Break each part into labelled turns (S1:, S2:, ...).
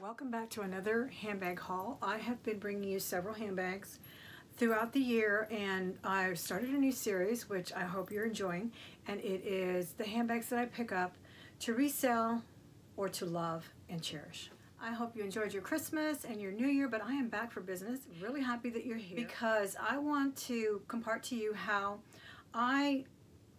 S1: Welcome back to another handbag haul. I have been bringing you several handbags throughout the year, and I've started a new series which I hope you're enjoying, and it is the handbags that I pick up to resell or to love and cherish. I hope you enjoyed your Christmas and your New Year, but I am back for business. Really happy that you're here because I want to compart to you how I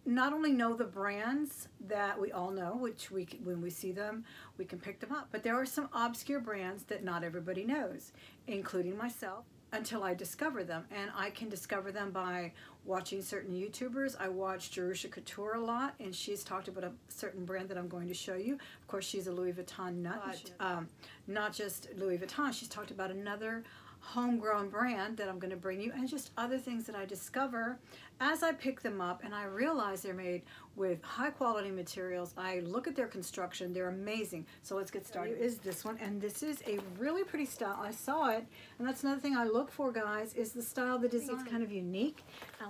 S1: not only know the brands that we all know, which when we see them, we can pick them up, but there are some obscure brands that not everybody knows, including myself, until I discover them. And I can discover them by watching certain YouTubers. I watch Jerusha Couture a lot, and she's talked about a certain brand that I'm going to show you. Of course, she's a Louis Vuitton nut, but not just Louis Vuitton. She's talked about another homegrown brand that I'm going to bring you, and just other things that I discover as I pick them up and I realize they're made with high quality materials. I look at their construction, they're amazing. So let's get started. Is this one, and this is a really pretty style. I saw it, and that's another thing I look for, guys, is the style, the design. It's kind of unique.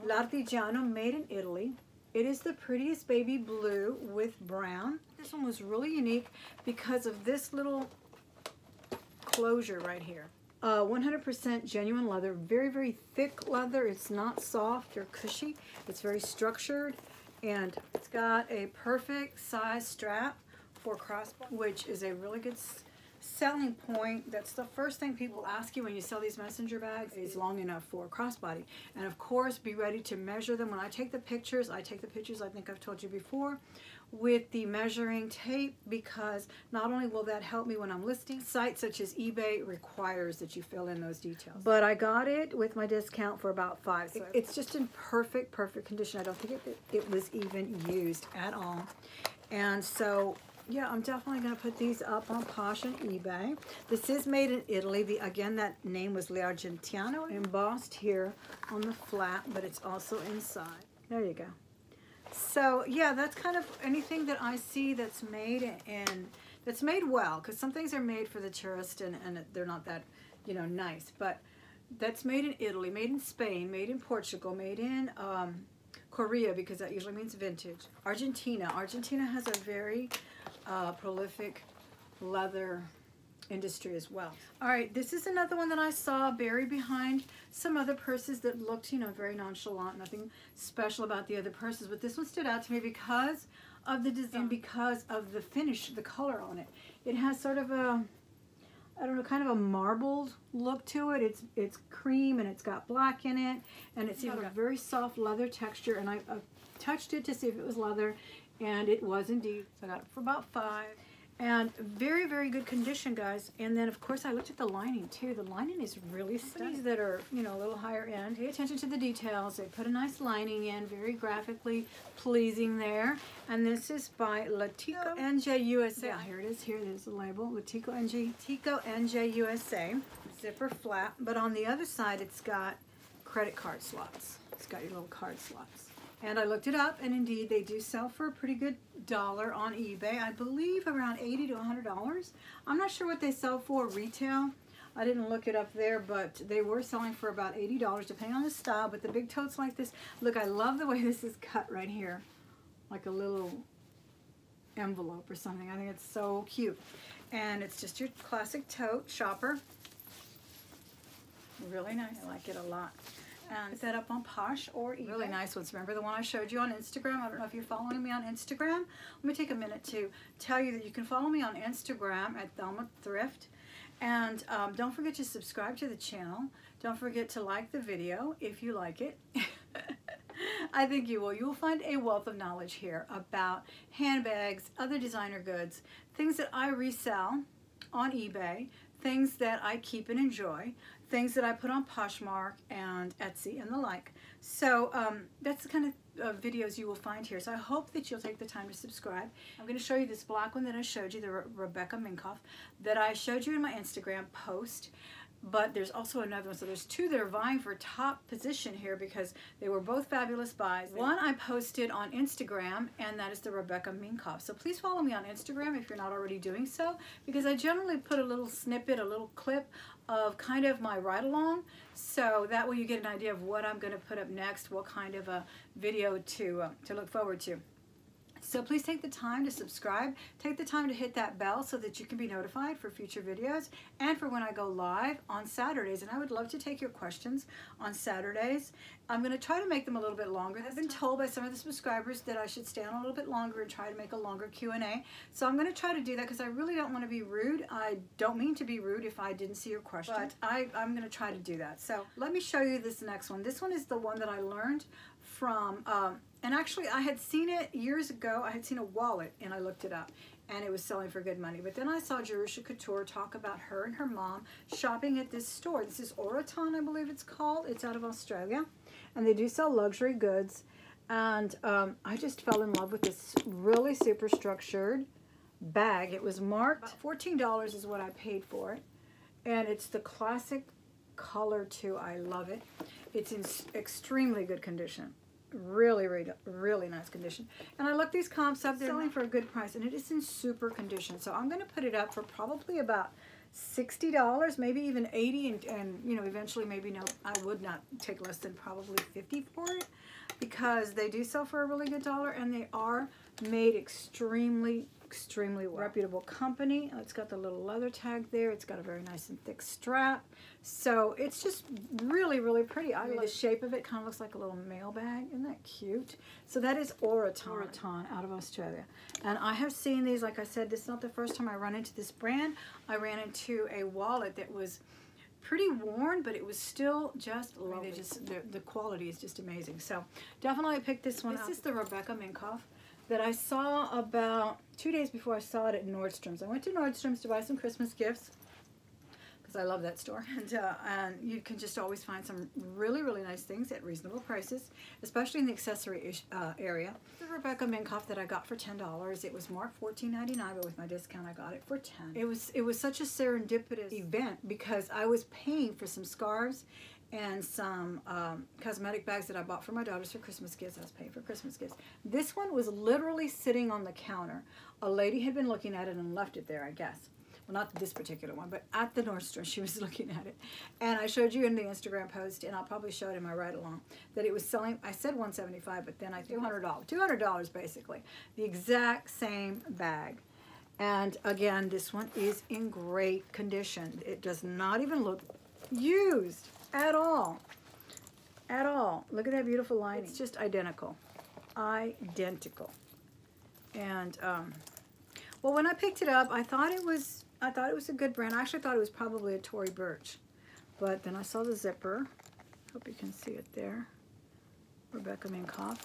S1: L'Artigiano, made in Italy. It is the prettiest baby blue with brown. This one was really unique because of this little closure right here. 100% genuine leather, very, very thick leather. It's not soft or cushy. It's very structured, and it's got a perfect size strap for crossbody, which is a really good selling point. That's the first thing people ask you when you sell these messenger bags, is long enough for a crossbody. And of course, be ready to measure them. When I take the pictures, I think I've told you before, with the measuring tape, because not only will that help me when I'm listing, sites such as eBay requires that you fill in those details. But I got it with my discount for about $5. So it's just in perfect condition. I don't think it was even used at all. And so yeah, I'm definitely going to put these up on Posh and eBay. This is made in Italy. Again, that name was L'Artigiano, embossed here on the flap, but it's also inside. There you go. So yeah, that's kind of anything that I see that's made, and that's made well, because some things are made for the tourist and they're not that, you know, nice. But that's made in Italy, made in Spain, made in Portugal, made in Korea, because that usually means vintage. Argentina has a very prolific leather industry as well. All right, this is another one that I saw buried behind some other purses that looked, you know, very nonchalant, nothing special about the other purses, but this one stood out to me because of the design, because of the finish, the color on it. It has sort of a, I don't know, kind of a marbled look to it. It's cream, and it's got black in it, and it's got a very soft leather texture, and I touched it to see if it was leather, and it was indeed. So I got it for about $5. And very, very good condition, guys. And then, of course, I looked at the lining, too. The lining is really stunning. That are, you know, a little higher end. Pay attention to the details. They put a nice lining in, very graphically pleasing there. And this is by Latico NJ USA. Yeah, here it is. Here, there's the label. Latico NJ USA. Zipper flap. But on the other side, it's got credit card slots. It's got your little card slots. And I looked it up, and indeed they do sell for a pretty good dollar on eBay. I believe around $80 to $100. I'm not sure what they sell for retail. I didn't look it up there, but they were selling for about $80 depending on the style. But the big totes like this, look, I love the way this is cut right here, like a little envelope or something. I think it's so cute. And it's just your classic tote shopper. Really nice. I like it a lot. And put that up on Posh or eBay. Really nice ones. Remember the one I showed you on Instagram? I don't know if you're following me on Instagram. Let me take a minute to tell you that you can follow me on Instagram at Thelma Thrift. And don't forget to subscribe to the channel. Don't forget to like the video if you like it. I think you will. You will find a wealth of knowledge here about handbags, other designer goods, things that I resell on eBay, things that I keep and enjoy, things that I put on Poshmark and Etsy and the like. So that's the kind of videos you will find here. So I hope that you'll take the time to subscribe. I'm going to show you this black one that I showed you, the Rebecca Minkoff, that I showed you in my Instagram post. But there's also another one. So there's two that are vying for top position here because they were both fabulous buys. One I posted on Instagram, and that is the Rebecca Minkoff. So please follow me on Instagram if you're not already doing so, because I generally put a little snippet, a little clip of kind of my ride-along, so that way you get an idea of what I'm going to put up next, what kind of a video to look forward to. So please take the time to subscribe, take the time to hit that bell so that you can be notified for future videos and for when I go live on Saturdays. And I would love to take your questions on Saturdays. I'm going to try to make them a little bit longer. I've been told by some of the subscribers that I should stay on a little bit longer and try to make a longer Q&A. So I'm going to try to do that because I really don't want to be rude. I don't mean to be rude if I didn't see your question, but I'm going to try to do that. So let me show you this next one. This one is the one that I learned from, and actually I had seen it years ago. I had seen a wallet and I looked it up and it was selling for good money. But then I saw Jerusha Couture talk about her and her mom shopping at this store. This is Oraton, I believe it's called. It's out of Australia and they do sell luxury goods. And I just fell in love with this really super structured bag. It was marked $14 is what I paid for it. And it's the classic color too. I love it. It's in extremely good condition. Really, really, really nice condition. And I looked these comps up. They're selling for a good price, and it is in super condition. So I'm going to put it up for probably about $60, maybe even $80, and you know, eventually maybe no, I would not take less than probably $50 for it because they do sell for a really good dollar, and they are made extremely well. Reputable company. It's got the little leather tag there. It's got a very nice and thick strap. So it's just really, really pretty. I mean, the shape of it kind of looks like a little mail bag. Isn't that cute? So that is Oraton out of Australia. And I have seen these, like I said, this is not the first time I run into this brand. I ran into a wallet that was pretty worn, but it was still just lovely. The quality is just amazing. So definitely I picked this one up. This is the Rebecca Minkoff that I saw about 2 days before I saw it at Nordstrom's. I went to Nordstrom's to buy some Christmas gifts because I love that store. And you can just always find some really, really nice things at reasonable prices, especially in the accessory area. The Rebecca Minkoff that I got for $10. It was marked $14.99, but with my discount I got it for $10. It was such a serendipitous event because I was paying for some scarves and some cosmetic bags that I bought for my daughters for Christmas gifts. I was paying for Christmas gifts. This one was literally sitting on the counter. A lady had been looking at it and left it there, I guess. Well, not this particular one, but at the Nordstrom, she was looking at it. And I showed you in the Instagram post, and I'll probably show it in my ride-along, that it was selling, I said $175, but then I think $200 basically. The exact same bag. And again, this one is in great condition. It does not even look used at all. Look at that beautiful lining. It's just identical. And well, when I picked it up, I thought it was a good brand. I actually thought it was probably a Tory Burch, but then I saw the zipper. Hope you can see it there. Rebecca Minkoff.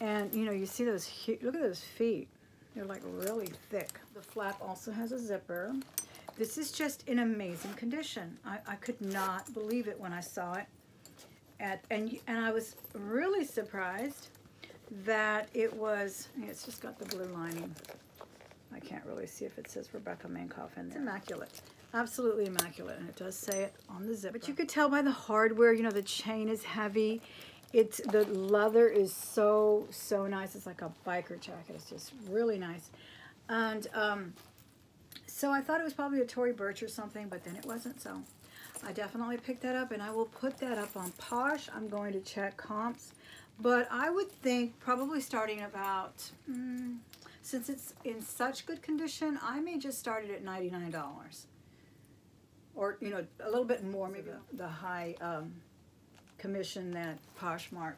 S1: And you know, you see those, look at those feet. They're like really thick. The flap also has a zipper. This is just in amazing condition. I could not believe it when I saw it. And I was really surprised that it's just got the blue lining. I can't really see if it says Rebecca Minkoff in there. It's immaculate. Absolutely immaculate. And it does say it on the zipper. But you could tell by the hardware, you know, the chain is heavy. The leather is so nice. It's like a biker jacket. It's just really nice. And so I thought it was probably a Tory Burch or something, but then it wasn't. So I definitely picked that up, and I will put that up on Posh. I'm going to check comps, but I would think probably starting about, since it's in such good condition, I may just start it at $99, or you know, a little bit more, maybe the high commission that Poshmark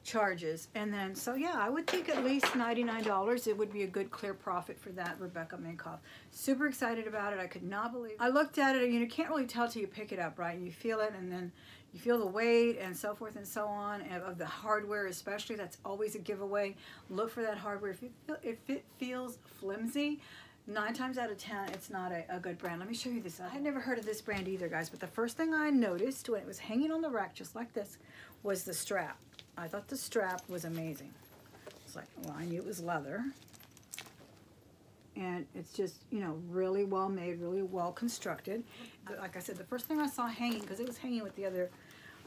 S1: charges. And then, so yeah, I would think at least $99. It would be a good clear profit for that Rebecca Minkoff. Super excited about it. I could not believe it. I looked at it, and you can't really tell till you pick it up, right? You feel it, and then you feel the weight and so forth and so on, and of the hardware especially. That's always a giveaway. Look for that hardware. If it feels flimsy, 9 times out of 10, it's not a good brand. Let me show you this. I had never heard of this brand either, guys, but the first thing I noticed when it was hanging on the rack just like this was the strap. I thought the strap was amazing. It's like, well, I knew it was leather. And it's just, you know, really well made, really well constructed. Like I said, the first thing I saw hanging, because it was hanging with the other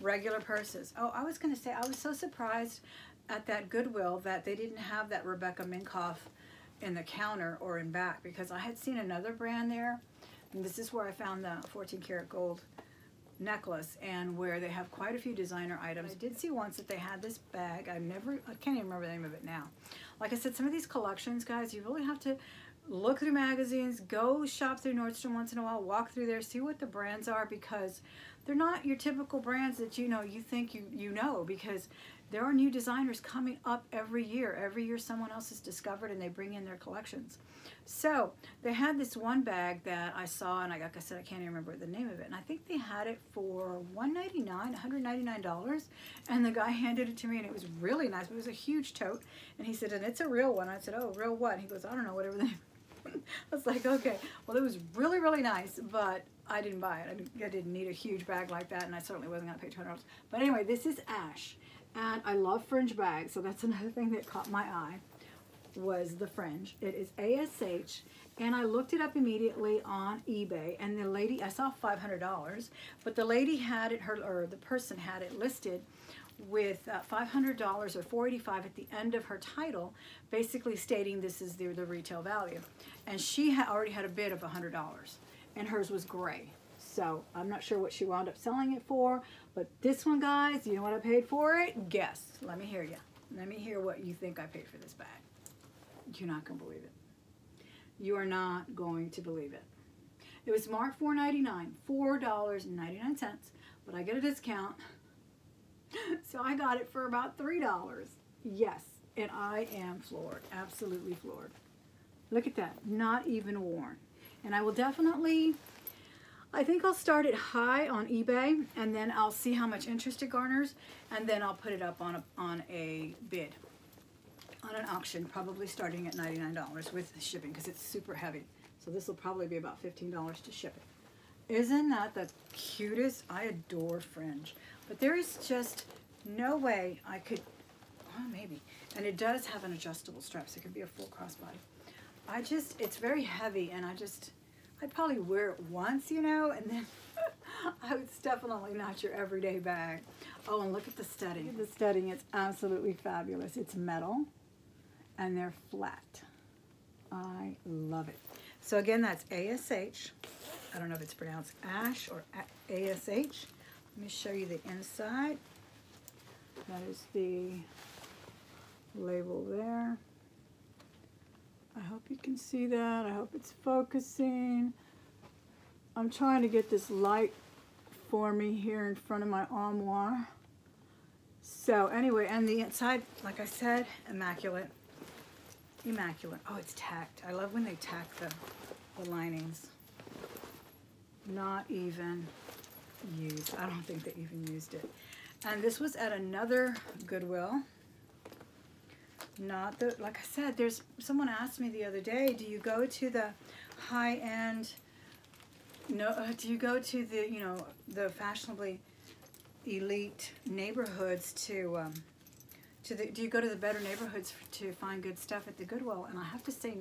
S1: regular purses. Oh, I was going to say, I was so surprised at that Goodwill that they didn't have that Rebecca Minkoff in the counter or in back, because I had seen another brand there. And this is where I found the 14 karat gold necklace, and where they have quite a few designer items. I did see once that they had this bag. I can't even remember the name of it now. Like I said, some of these collections, guys, you really have to look through magazines, go shop through Nordstrom once in a while, walk through there, see what the brands are, because they're not your typical brands that you think you know, because there are new designers coming up every year. Every year someone else is discovered and they bring in their collections. So they had this one bag that I saw, and like I said, I can't even remember the name of it, and I think they had it for $199, and the guy handed it to me, and it was really nice. It was a huge tote, and he said, and it's a real one. I said, oh, real what? And he goes, I don't know, whatever the name. I was like, okay, well, it was really, really nice, but I didn't buy it. I didn't need a huge bag like that, and I certainly wasn't going to pay $200. But anyway, this is Ash, and I love fringe bags, so that's another thing that caught my eye, was the fringe. It is ASH, and I looked it up immediately on eBay, and the lady, I saw $500, but the lady had it, the person had it listed with $500 or $485 at the end of her title, basically stating this is the retail value. And she already had a bid of $100, and hers was gray. So I'm not sure what she wound up selling it for, but this one, guys, you know what I paid for it? Guess. Let me hear you. Let me hear what you think I paid for this bag. You're not going to believe it. You are not going to believe it. It was marked $4.99, $4.99, but I get a discount. So I got it for about $3. Yes, and I am floored, absolutely floored. Look at that, not even worn. And I will definitely, I think I'll start it high on eBay, and then I'll see how much interest it garners, and then I'll put it up on a bid, on an auction, probably starting at $99 with shipping, because it's super heavy. So this will probably be about $15 to ship it. Isn't that the cutest? I adore fringe. But there is just no way I could, well, maybe. And it does have an adjustable strap, so it could be a full crossbody. It's very heavy, and I'd probably wear it once, you know, and then it's definitely not your everyday bag. Oh, and look at the studding. Look at the studding, it's absolutely fabulous. It's metal, and they're flat. I love it. So again, that's ASH. I don't know if it's pronounced Ash or ASH. Let me show you the inside. That is the label there. I hope you can see that. I hope it's focusing. I'm trying to get this light for me here in front of my armoire. So anyway, and the inside, like I said, immaculate. Immaculate. Oh, it's tacked. I love when they tack the linings. Not even used. I don't think they even used it. And this was at another Goodwill. Not the, like I said, someone asked me the other day, do you go to the high-end, no, do you go to the, you know, the fashionably elite neighborhoods do you go to the better neighborhoods to find good stuff at the Goodwill? And I have to say,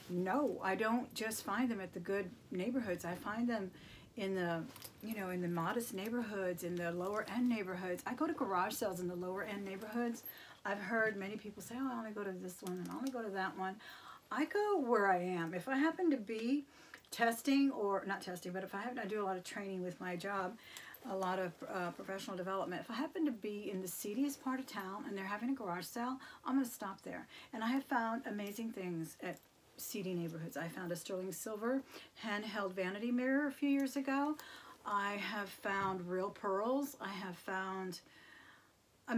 S1: no, I don't just find them at the good neighborhoods. I find them in the, you know, in the modest neighborhoods, in the lower end neighborhoods. I go to garage sales in the lower end neighborhoods. I've heard many people say, oh, I only go to this one and I only go to that one. I go where I am. If I happen to be testing, or not testing, but if I do a lot of training with my job, a lot of professional development. If I happen to be in the seediest part of town and they're having a garage sale, I'm going to stop there. And I have found amazing things at seedy neighborhoods. I found a sterling silver handheld vanity mirror a few years ago. I have found real pearls. I have found, I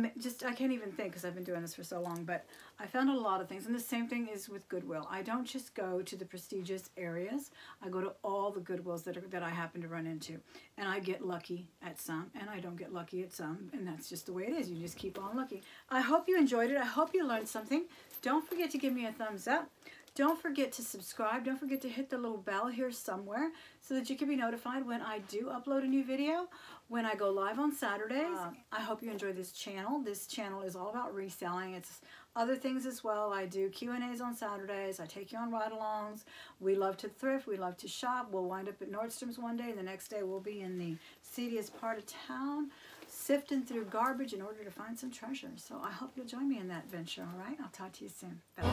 S1: can't even think because I've been doing this for so long, but I found a lot of things. And the same thing is with Goodwill. I don't just go to the prestigious areas. I go to all the Goodwills that I happen to run into. And I get lucky at some, and I don't get lucky at some, and that's just the way it is. You just keep on looking. I hope you enjoyed it. I hope you learned something. Don't forget to give me a thumbs up. Don't forget to subscribe. Don't forget to hit the little bell here somewhere so that you can be notified when I do upload a new video, when I go live on Saturdays. I hope you enjoy this channel. This channel is all about reselling. It's other things as well. I do Q&As on Saturdays. I take you on ride-alongs. We love to thrift. We love to shop. We'll wind up at Nordstrom's one day. The next day we'll be in the seediest part of town, sifting through garbage in order to find some treasure. So I hope you'll join me in that venture, all right? I'll talk to you soon. Bye.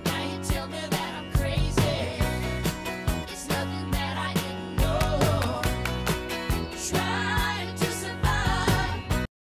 S2: Now you tell me that I'm crazy.